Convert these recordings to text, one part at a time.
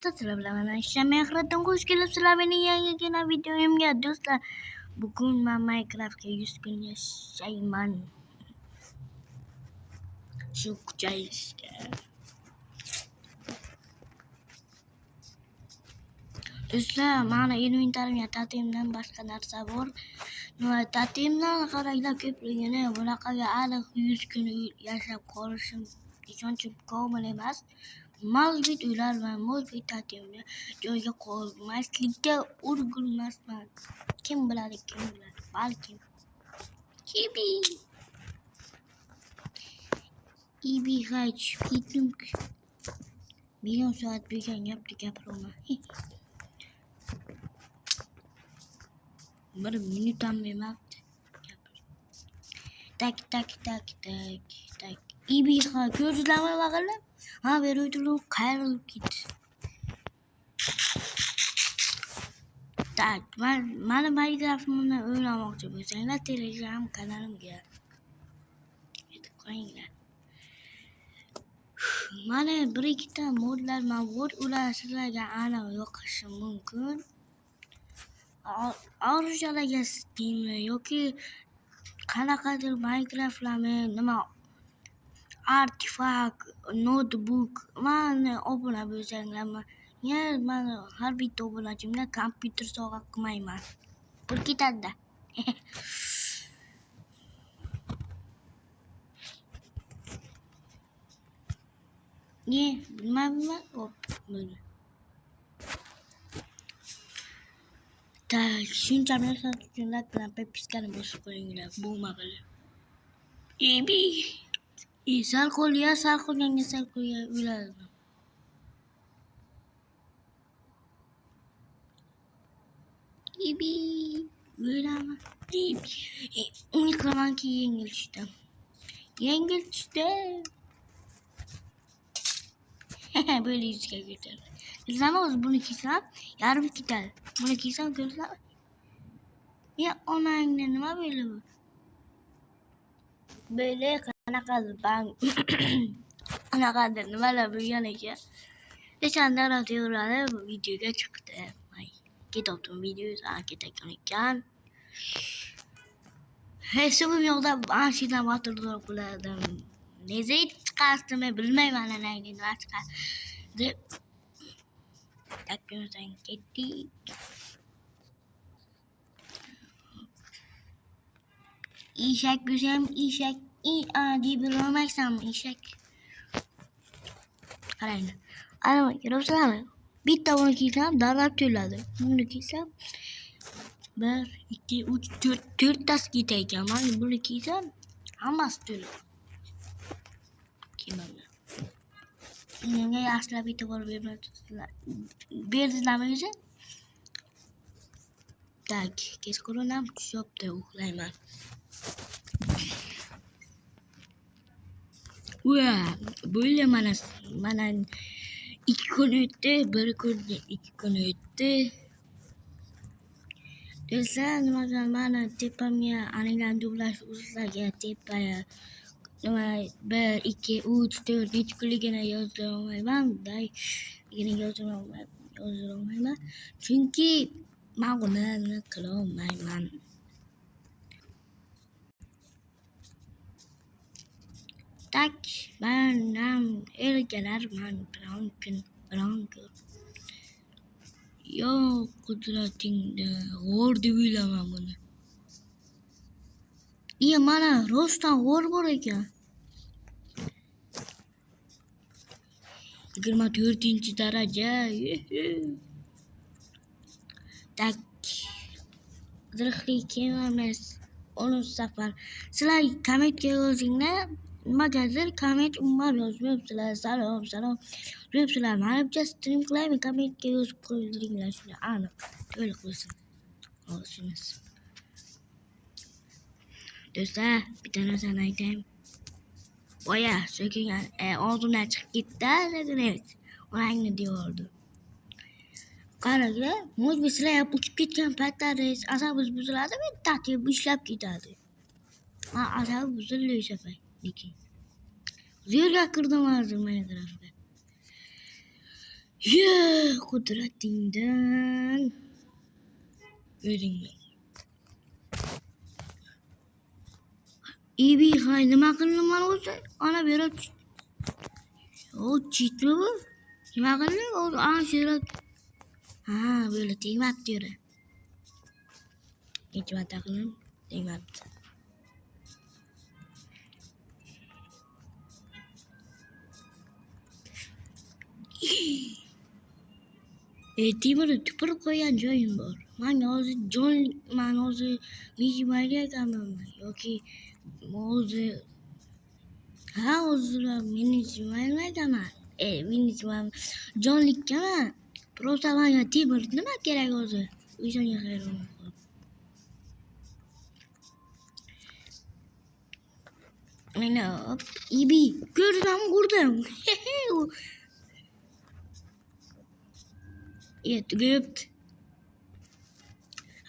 Assalamualaikum. Minecraft'tan hoş geldiniz. Benim yeni videomga do'stlar. Bugun men Minecraft'ga 100 kun yashayman. Shu kuchayishga. Do'stlar, mana inventarimga ta'timdan boshqa narsa bor. Nima ta'timdan qaranglar ko'pligini bunaqaga aniq 100 kun yashab qolishim ishonchim komil emas. Mavjud uylar va mavjud ta'timni joyiga qo'ymaslikka ulgurmasman. Kim biladi, balkim. IBH bitim million soat bo'lgan gapni gapiraman. Bir minut ham emasdi. Tak. IBH ko'rsatma bag'alab. Ha, beruvdim qayrilib ketdi. Tak, mana Minecraft'ni o'ynamoqchi bo'lsanglar, Telegram kanalimga ketib qo'yinglar. Mana bir ikkita modlar mavjud, ular sizlarga aniq yoqishi mumkin. Arzularga Steam yoki qanaqadir Minecraft'larni nima artefakt, notebook mana obuna bo'lsanglar, men har bitta obunachimdan kompyuter sovg'a qilmayman. Pul ketadi. Bilmayman. Böyle. Tak, shuncha mehnat uchun bilan pepiskani bosib qo'yinglar, bo'lmag'ili. Sal qo'yganga o'yladi. O'ylama. Umid qilamanki yengil tushdi. Böyle yüzüge götürdüm. Bilmem bunu kiysem yarım gider. Bunu kiysem gözler. Ya ona nima böyle bu? Böyle qanaqadir ben qanaqadir nimalar bo'lgan ekan. O'shanda radiolarda bu videoga chiqdi. Ketdim videoga ketgan ekan. Hesabim yo'qda mashinam o'tirib qoladim. Neze chiqarsimi bilmayman, nima chiqardi. Takımdan ketdik. İşek güzel, işek diye bir olmaksam işek. Qarang. Ana ko'rasizlarmi? Bitta bunu kiysam darrab to'ladi. Bunu kiysam 1 2 3 4 tas kiydi ekan. Men buni kiysam hammasi to'ladi. Kimman? Menga yaxshilab e'tibor berdinglarmi o'zi? Tak, kechqurun ham tushibdi, uxlayman. Böyle mana 2 kun o'tdi, 1 kun 2 kun o'tdi. Do'stlar, nimadan mana tepamga aniqdan dublaj uzlarga tepaya 1 2 3 4 3 kunligini yoza olmayman. Yoza olmayman. Chunki men buni qila olmayman. Tak, ben ergelerman biron kun. Yo qudratingda g'o'r deb o'ylaman buni. Mana rostdan g'o'r bor ekan. 24-daraja. Tak. Zirhli kemamiz 10 safar. Sizlar kommentga yozinglar. Magadir comment umuman yozmayapsizlar. Salom. Yozmayapsizlar. Mana bitta stream qilaymi, kommentga yozib qo'ydiringlar shuni aniq. To'liq bo'lsin. Olishimiz. Do'stlar, bitta narsani aytayim. Boya so'kingan og'zimdan chiqib ketdi. Orangni deyordi. Qaranglar, mo'j sizlar uchib ketgan paytlaringiz asabingiz buziladi va tartib ishlab ketadi. Asabim buzildi o'sha payt. Lekin zerga kirdim hozir Minecraftga. Ye, qudratingdan o'zingni. İyi nima qildim mana o'zi? Ana berib. O chitmi bu? Nima qildim? O ana shira. Ha, böyle tegmabdi yura. Ikki marta qildim, tegmabdi. Temirni tupurib qo'ygan joyim bor. Manga hozir men hozir mejimga ekanmanmi yoki hozir hozir meni jilmaymaganman. Meni jilmay jonlikkaman. Просто manga temir nima kerak hozir? O'shanga hayron qoldim. Mana ibi ko'rdim. Tugayapti.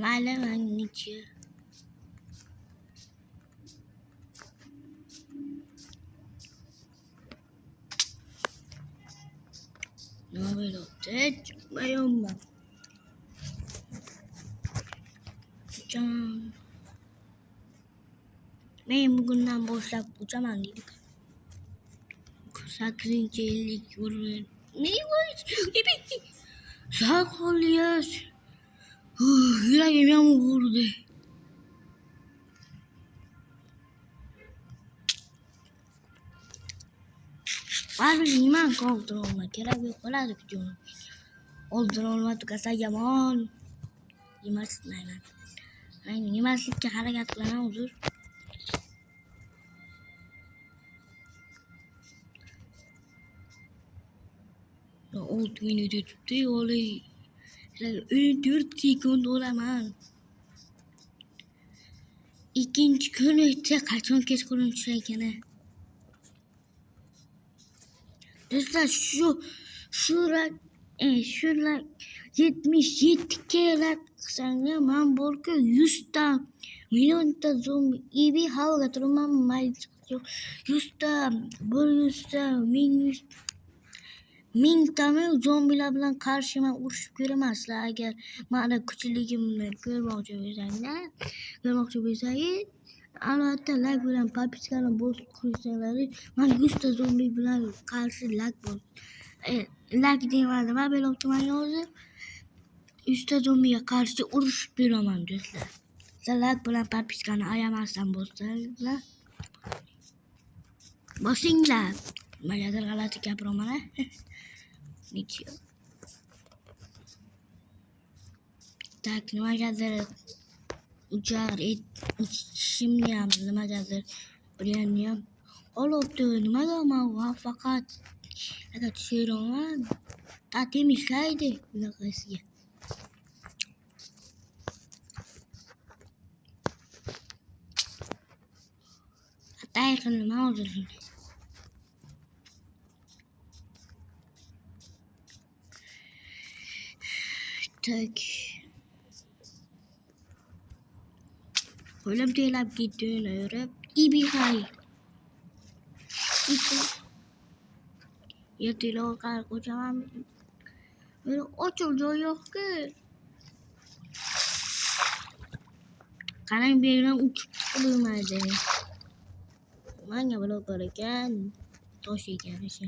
Mayli, nichi. Nima bo'lyapti? Chiqmayapman. Men bugundan boshlab uchaman dedik. 8-yillik yurib. Ne bo'lish? Sağ ol yaz. Yuragim yomon urdi. Baribir iman qoldira olma. Kerak yo'q qoladi videoni. Oldira olmadi desa yomon. Yemasmayman. Men yemaslikka harakat qilaman hozir. Old minut o'tibdi, olay. 4 sekund olaman. Ikkinchi kun esa qachon kechqurun tushaykan. Do'stlar, shular 77 kerak qilsanglar men borku 100 ta millionta zombi ibi havoga turaman, mayli 100 ta 100 ta 1000 tami zombilar bilan qarshiman urushib ko'raman. Sizlar agar meni kuchligimni ko'rmoqchi bo'lsangiz, albatta like bilan podpiskani bosib qo'ysanglar, men 100 ta zombi bilan qarshi like demadim, men bo'lyapti menga hozir 100 ta zombiga qarshi urushib beraman do'stlar. Sizlar like bilan podpiskani ayamasdan bossanglar. Nimagadir g'alati gapiraman. Nichi. Tak, nimagadir ujar ishimni ham nimagadir bilganni ham olibdi. Nimaga men faqat agar tushiraman tatim ishlaydi bunaqasiga. Atay qildim hozir. Tak. Qo'lim teylab ketdi yurib. Ibihay. Yertilar qo'chaman. Böyle ochiq joy yo'q-ku. Qarang, bu yerdan uchib chiqilmaydi. Menga blok bor ekan, tosh ekan o'sha.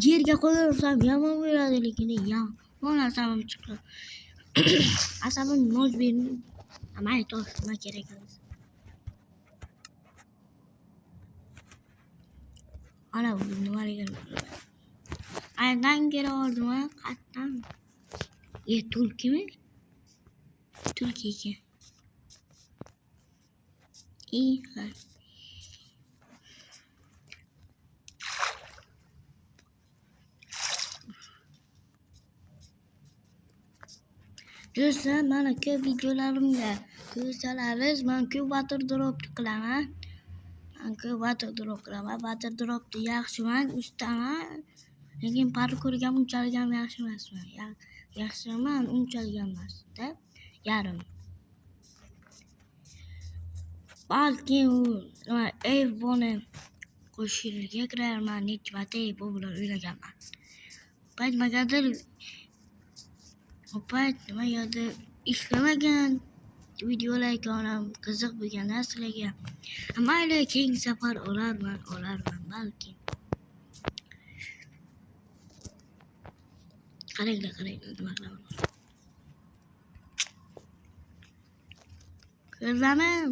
Yerga qo'yarsam yomon bo'ladi, lekin yomon asabim chiqdi. Asabim noz berdi. Mayli, tosh nima kerak emas. Ana bu nimaga aydan kera oldim ha, qatdan. Tulkimi? Tulki ekan. Ha. Do'stlar, mana ko'p videolarimga ko'rsangiz, men ko'p water drop qilaman. Water dropni yaxshiman, ustaman. Lekin parkurga unchalik ham yaxshi emasman. Yaxshiman, unchalik emas-da. Yarim. Balki Airborne qo'shiniga kirarman, necha marta bu bilan o'ynaganman. payt magadir nimagadir ishlamagan videolar ko'rib qiziq bo'lgan narsalarga mayli keyingi safar olarman balki. Qaranglar nima qilaman. Ko'rlarim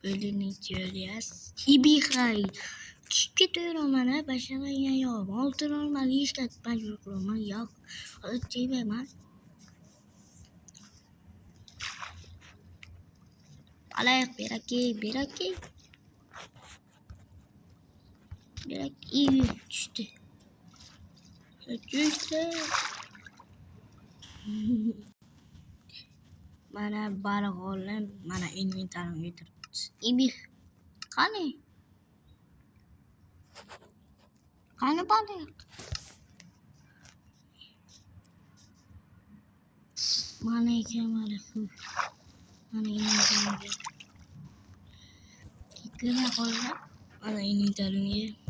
Elini görüyoruz. İbihray. Çıkıyorum bana başlamayın yok. Altı normal işte ben yoklama yok. Öteyim hemen. Alayık bir aki. İyi düştü. Mana balık olan mana inventarım getirip. İbih. Kanı balık. Mana ikan balık. Mana inventarım getirip. Kena kolla. Mana inventarım getirip.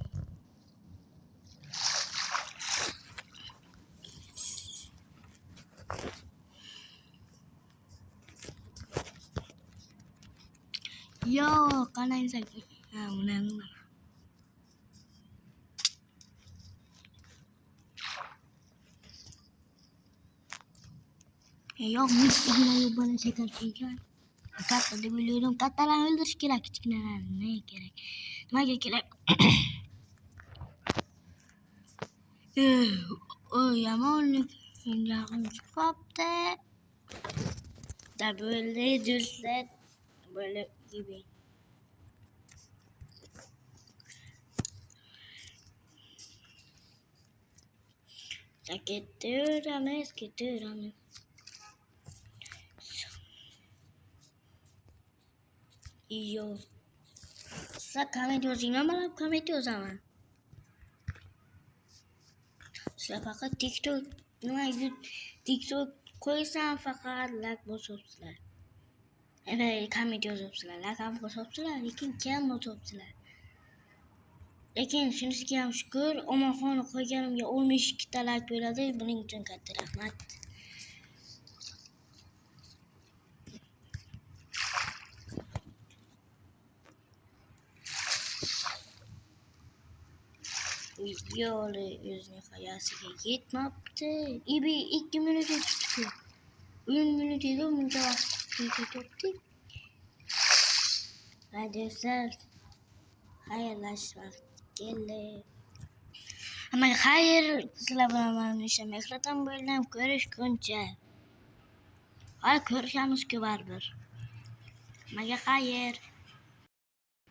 Yo, kalian sakit. Menang. Yok, mustahil bana şeker çeker. Kata da biliyorum. Katalar öldürüş gerek. Küçükler ne gerek? Ne gerek? O yaman yakın çıkaptı. Da böyle düzlet. Böyle gibi. Gidiyoruz. Iyo. Sen kamediyoruz. İnanmadan kamediyoruz ama. Sen fakat TikTok koysan fakat like bozultular. Evet kamediyoruz opsiler. Like bozultular. Lekin kim bozultular. Lekin shunisiga ham shukur, omonxonni qo'yganimga 12 ta like bo'ladi. Buning uchun katta rahmat. Videolar o'zining hayosiga yetmabdi. 2 minut o'tdi. 10 minut edi, buncha vaqt o'tdi. Hadirslar xayrlashish vaqti keldi. Ama xayr, sizlar bilan mana o'sha mehratan bo'ldim. Ko'rishguncha. Ko'rishamiz-ku baribir. Nimaga xayr?